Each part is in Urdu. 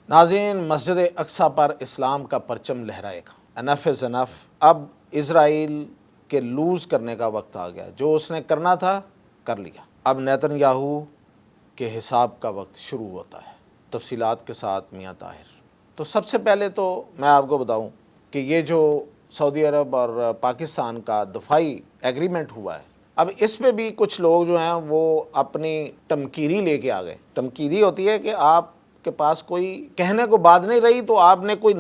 ناظرین، مسجد اقصی پر اسلام کا پرچم لہرائے گا۔ انف از انف۔ اب اسرائیل کے لوز کرنے کا وقت آ گیا، جو اس نے کرنا تھا کر لیا۔ اب نیتن یاہو کے حساب کا وقت شروع ہوتا ہے۔ تفصیلات کے ساتھ میاں طاہر۔ تو سب سے پہلے تو میں آپ کو بتاؤں کہ یہ جو سعودی عرب اور پاکستان کا دفاعی ایگریمنٹ ہوا ہے، اب اس پہ بھی کچھ لوگ جو ہیں وہ اپنی تمکیری لے کے آ گئے۔ تمکیری ہوتی ہے کہ آپ کے پاس کوئی کہنے کو بات نہیں رہی تو آپ نے کوئی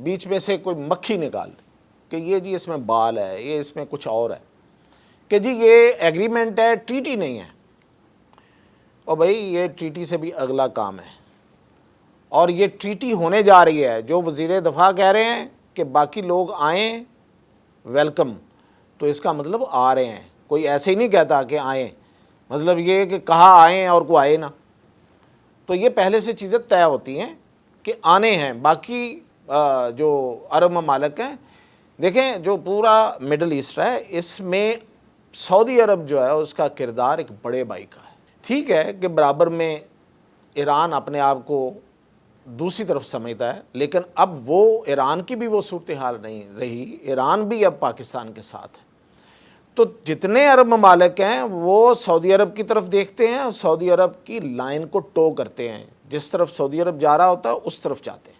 بیچ میں سے کوئی مکھی نکال لی کہ یہ جی اس میں بال ہے، یہ اس میں کچھ اور ہے، کہ جی یہ ایگریمنٹ ہے، ٹریٹی نہیں ہے۔ اور بھائی یہ ٹریٹی سے بھی اگلا کام ہے، اور یہ ٹریٹی ہونے جا رہی ہے۔ جو وزیر دفاع کہہ رہے ہیں کہ باقی لوگ آئیں ویلکم، تو اس کا مطلب آ رہے ہیں۔ کوئی ایسے ہی نہیں کہتا کہ آئیں، مطلب یہ کہ کہا آئیں اور کوئی آئے نہ۔ تو یہ پہلے سے چیزیں طے ہوتی ہیں کہ آنے ہیں۔ باقی جو عرب ممالک ہیں، دیکھیں جو پورا مڈل ایسٹ ہے، اس میں سعودی عرب جو ہے اس کا کردار ایک بڑے بھائی کا ہے۔ ٹھیک ہے کہ برابر میں ایران اپنے آپ کو دوسری طرف سمجھتا ہے، لیکن اب وہ ایران کی بھی وہ صورتحال نہیں رہی، ایران بھی اب پاکستان کے ساتھ ہے۔ تو جتنے عرب ممالک ہیں وہ سعودی عرب کی طرف دیکھتے ہیں اور سعودی عرب کی لائن کو ٹو کرتے ہیں، جس طرف سعودی عرب جا رہا ہوتا ہے اس طرف جاتے ہیں۔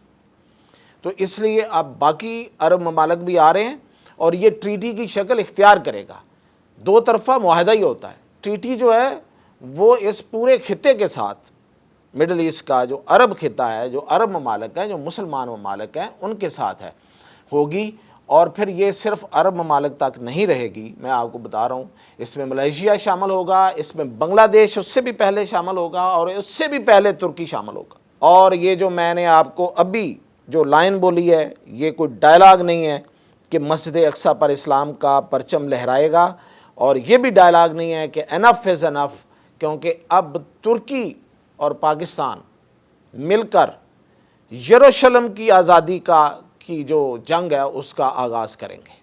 تو اس لیے اب باقی عرب ممالک بھی آ رہے ہیں، اور یہ ٹریٹی کی شکل اختیار کرے گا۔ دو طرفہ معاہدہ ہی ہوتا ہے۔ ٹریٹی جو ہے وہ اس پورے خطے کے ساتھ، مڈل ایسٹ کا جو عرب خطہ ہے، جو عرب ممالک ہیں، جو مسلمان ممالک ہیں، ان کے ساتھ ہے ہوگی۔ اور پھر یہ صرف عرب ممالک تک نہیں رہے گی، میں آپ کو بتا رہا ہوں، اس میں ملیشیا شامل ہوگا، اس میں بنگلہ دیش اس سے بھی پہلے شامل ہوگا، اور اس سے بھی پہلے ترکی شامل ہوگا۔ اور یہ جو میں نے آپ کو ابھی جو لائن بولی ہے، یہ کوئی ڈائلاگ نہیں ہے کہ مسجد اقصی پر اسلام کا پرچم لہرائے گا، اور یہ بھی ڈائلاگ نہیں ہے کہ انف از انف، کیونکہ اب ترکی اور پاکستان مل کر یروشلم کی آزادی کی جو جنگ ہے اس کا آغاز کریں گے۔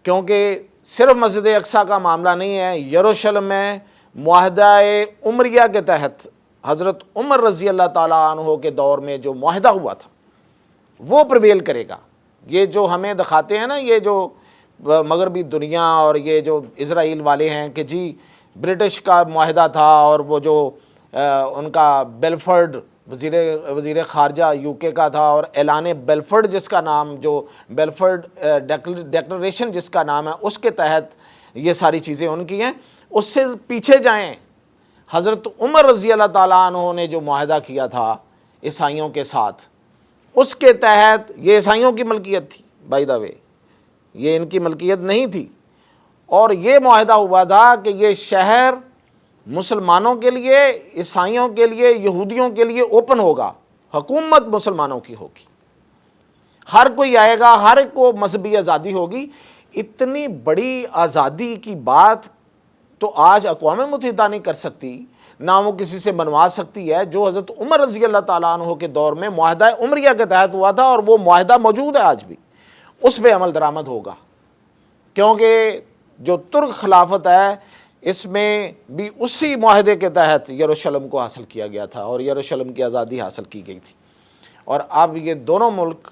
کیونکہ صرف مسجد اقصی کا معاملہ نہیں ہے، یروشلم میں معاہدہ عمریہ کے تحت حضرت عمر رضی اللہ تعالیٰ عنہ کے دور میں جو معاہدہ ہوا تھا وہ پرویل کرے گا۔ یہ جو ہمیں دکھاتے ہیں نا، یہ جو مغربی دنیا اور یہ جو اسرائیل والے ہیں کہ جی برٹش کا معاہدہ تھا، اور وہ جو ان کا بیلفرڈ وزیر خارجہ یو کے کا تھا، اور اعلان بیلفرڈ جس کا نام، جو بیلفرڈ ڈیکلریشن جس کا نام ہے، اس کے تحت یہ ساری چیزیں ان کی ہیں۔ اس سے پیچھے جائیں، حضرت عمر رضی اللہ تعالیٰ عنہ نے جو معاہدہ کیا تھا عیسائیوں کے ساتھ، اس کے تحت یہ عیسائیوں کی ملکیت تھی، بائی دا وے یہ ان کی ملکیت نہیں تھی، اور یہ معاہدہ ہوا تھا کہ یہ شہر مسلمانوں کے لیے، عیسائیوں کے لیے، یہودیوں کے لیے اوپن ہوگا، حکومت مسلمانوں کی ہوگی، ہر کوئی آئے گا، ہر ایک کو مذہبی آزادی ہوگی۔ اتنی بڑی آزادی کی بات تو آج اقوام متحدہ نہیں کر سکتی، نہ وہ کسی سے بنوا سکتی ہے، جو حضرت عمر رضی اللہ تعالیٰ عنہ کے دور میں معاہدہ عمریہ کے تحت ہوا تھا، اور وہ معاہدہ موجود ہے آج بھی، اس پہ عمل درآمد ہوگا۔ کیونکہ جو ترک خلافت ہے، اس میں بھی اسی معاہدے کے تحت یروشلم کو حاصل کیا گیا تھا، اور یروشلم کی آزادی حاصل کی گئی تھی۔ اور اب یہ دونوں ملک،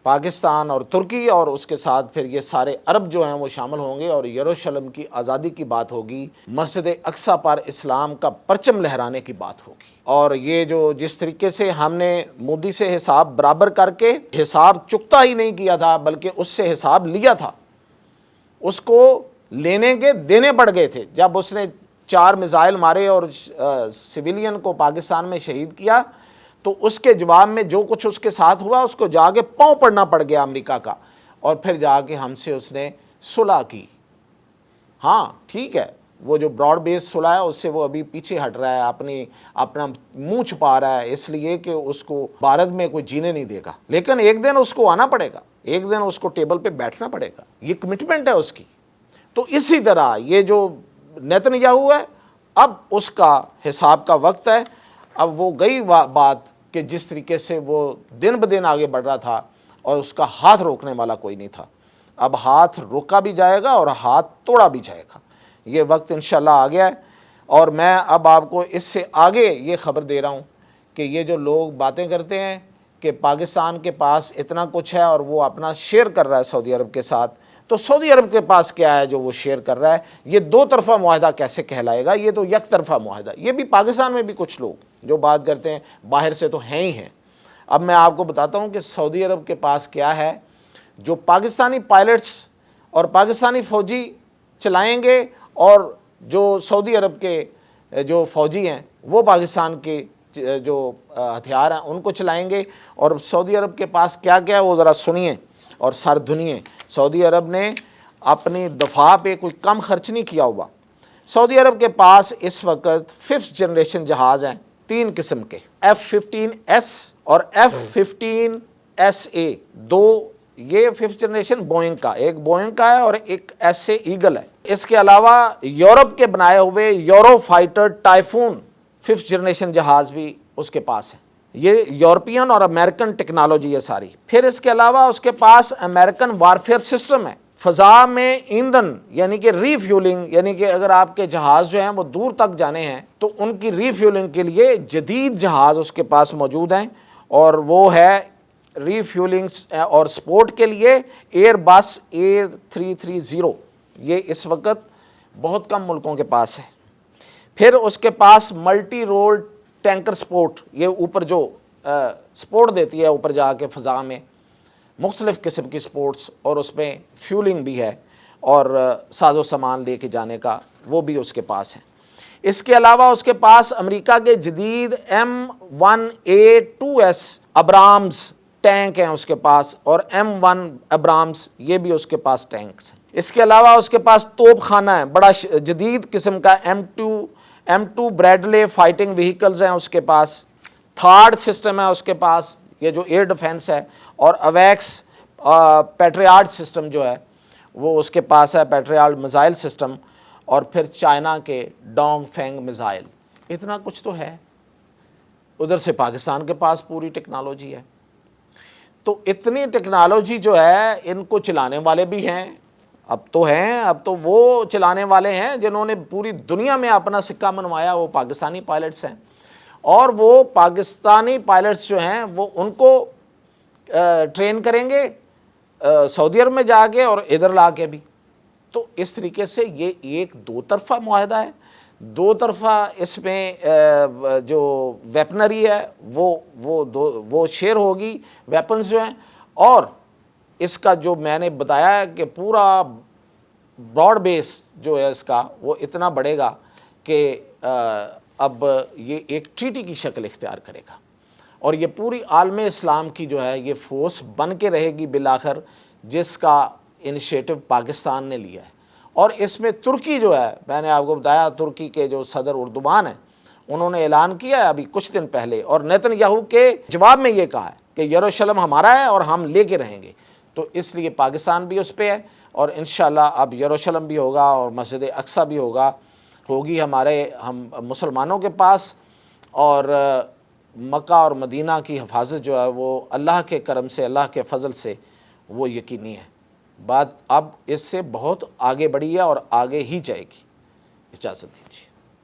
پاکستان اور ترکی، اور اس کے ساتھ پھر یہ سارے عرب جو ہیں وہ شامل ہوں گے، اور یروشلم کی آزادی کی بات ہوگی، مسجد اقصی پر اسلام کا پرچم لہرانے کی بات ہوگی۔ اور یہ جو جس طریقے سے ہم نے مودی سے حساب برابر کر کے حساب چکتا ہی نہیں کیا تھا، بلکہ اس سے حساب لیا تھا، اس کو لینے کے دینے پڑ گئے تھے۔ جب اس نے 4 میزائل مارے اور سویلین کو پاکستان میں شہید کیا، تو اس کے جواب میں جو کچھ اس کے ساتھ ہوا، اس کو جا کے پاؤں پڑنا پڑ گیا امریکہ کا، اور پھر جا کے ہم سے اس نے صلح کی۔ ہاں ٹھیک ہے، وہ جو براڈ بیس صلح ہے اس سے وہ ابھی پیچھے ہٹ رہا ہے، اپنا منہ چھپا رہا ہے، اس لیے کہ اس کو بھارت میں کوئی جینے نہیں دے گا، لیکن ایک دن اس کو آنا پڑے گا، ایک دن اس کو ٹیبل پہ بیٹھنا پڑے گا، یہ کمٹمنٹ ہے اس کی۔ تو اسی طرح یہ جو نیتن یاہو ہے، اب اس کا حساب کا وقت ہے۔ اب وہ گئی بات کہ جس طریقے سے وہ دن بدن آگے بڑھ رہا تھا، اور اس کا ہاتھ روکنے والا کوئی نہیں تھا، اب ہاتھ روکا بھی جائے گا اور ہاتھ توڑا بھی جائے گا۔ یہ وقت انشاءاللہ آ گیا ہے، اور میں اب آپ کو اس سے آگے یہ خبر دے رہا ہوں کہ یہ جو لوگ باتیں کرتے ہیں کہ پاکستان کے پاس اتنا کچھ ہے اور وہ اپنا شیئر کر رہا ہے سعودی عرب کے ساتھ، تو سعودی عرب کے پاس کیا ہے جو وہ شیئر کر رہا ہے؟ یہ دو طرفہ معاہدہ کیسے کہلائے گا؟ یہ تو یک طرفہ معاہدہ۔ یہ بھی پاکستان میں بھی کچھ لوگ جو بات کرتے ہیں باہر سے تو ہیں ہی ہیں۔ اب میں آپ کو بتاتا ہوں کہ سعودی عرب کے پاس کیا ہے جو پاکستانی پائلٹس اور پاکستانی فوجی چلائیں گے، اور جو سعودی عرب کے جو فوجی ہیں وہ پاکستان کے جو ہتھیار ہیں ان کو چلائیں گے۔ اور سعودی عرب کے پاس کیا کیا ہے وہ ذرا سنیے اور سر دھنیے۔ سعودی عرب نے اپنی دفاع پہ کوئی کم خرچ نہیں کیا ہوا۔ سعودی عرب کے پاس اس وقت 5th جنریشن جہاز ہیں 3 قسم کے، F-15S اور F-15SA، دو یہ 5th جنریشن بوئنگ کا، ایک بوئنگ کا ہے اور ایک ایس اے ایگل ہے۔ اس کے علاوہ یورپ کے بنائے ہوئے یورو فائٹر ٹائفون 5th جنریشن جہاز بھی اس کے پاس ہے۔ یہ یورپین اور امریکن ٹیکنالوجی ہے ساری۔ پھر اس کے علاوہ اس کے پاس امریکن وارفیئر سسٹم ہے۔ فضا میں ایندھن یعنی کہ ری فیولنگ، یعنی کہ اگر آپ کے جہاز جو ہیں وہ دور تک جانے ہیں تو ان کی ری فیولنگ کے لیے جدید جہاز اس کے پاس موجود ہیں، اور وہ ہے ری فیولنگ اور سپورٹ کے لیے ایئر بس A330۔ یہ اس وقت بہت کم ملکوں کے پاس ہے۔ پھر اس کے پاس ملٹی رول ٹینکر سپورٹ، یہ اوپر جو سپورٹ دیتی ہے اوپر جا کے فضا میں، مختلف قسم کی سپورٹس، اور اس میں فیولنگ بھی ہے اور ساز و سامان لے کے جانے کا وہ بھی اس کے پاس ہے۔ اس کے علاوہ اس کے پاس امریکہ کے جدید M1A2S ابرامز ٹینک ہیں اس کے پاس، اور M1 ابرامز یہ بھی اس کے پاس ٹینکس ہیں۔ اس کے علاوہ اس کے پاس توپ خانہ ہے، بڑا جدید قسم کا M2 بریڈلے فائٹنگ وہیکلز ہیں اس کے پاس۔ تھارڈ سسٹم ہے اس کے پاس، یہ جو ایئر ڈیفنس ہے، اور اویکس پیٹریاٹ سسٹم جو ہے وہ اس کے پاس ہے، پیٹریاٹ میزائل سسٹم، اور پھر چائنا کے ڈونگ فینگ میزائل۔ اتنا کچھ تو ہے۔ ادھر سے پاکستان کے پاس پوری ٹیکنالوجی ہے۔ تو اتنی ٹیکنالوجی جو ہے ان کو چلانے والے بھی ہیں، اب تو وہ چلانے والے ہیں جنہوں نے پوری دنیا میں اپنا سکہ منوایا، وہ پاکستانی پائلٹس ہیں، اور وہ پاکستانی پائلٹس جو ہیں وہ ان کو ٹرین کریں گے سعودی عرب میں جا کے اور ادھر لا کے بھی۔ تو اس طریقے سے یہ ایک دو طرفہ معاہدہ ہے۔ دو طرفہ اس میں جو ویپنری ہے وہ شیئر ہوگی، ویپنز جو ہیں، اور اس کا جو میں نے بتایا ہے کہ پورا براڈ بیس جو ہے اس کا وہ اتنا بڑھے گا کہ اب یہ ایک ٹریٹی کی شکل اختیار کرے گا، اور یہ پوری عالم اسلام کی جو ہے یہ فورس بن کے رہے گی بالآخر، جس کا انیشیٹو پاکستان نے لیا ہے۔ اور اس میں ترکی جو ہے، میں نے آپ کو بتایا ترکی کے جو صدر اردوغان ہیں انہوں نے اعلان کیا ہے ابھی کچھ دن پہلے، اور نیتن یاہو کے جواب میں یہ کہا ہے کہ یروشلم ہمارا ہے اور ہم لے کے رہیں گے۔ تو اس لیے پاکستان بھی اس پہ ہے، اور انشاءاللہ اب یروشلم بھی ہوگا اور مسجد اقصیٰ بھی ہوگی ہم مسلمانوں کے پاس، اور مکہ اور مدینہ کی حفاظت جو ہے وہ اللہ کے کرم سے، اللہ کے فضل سے وہ یقینی ہے۔ بات اب اس سے بہت آگے بڑھی ہے اور آگے ہی جائے گی۔ اجازت دیجیے۔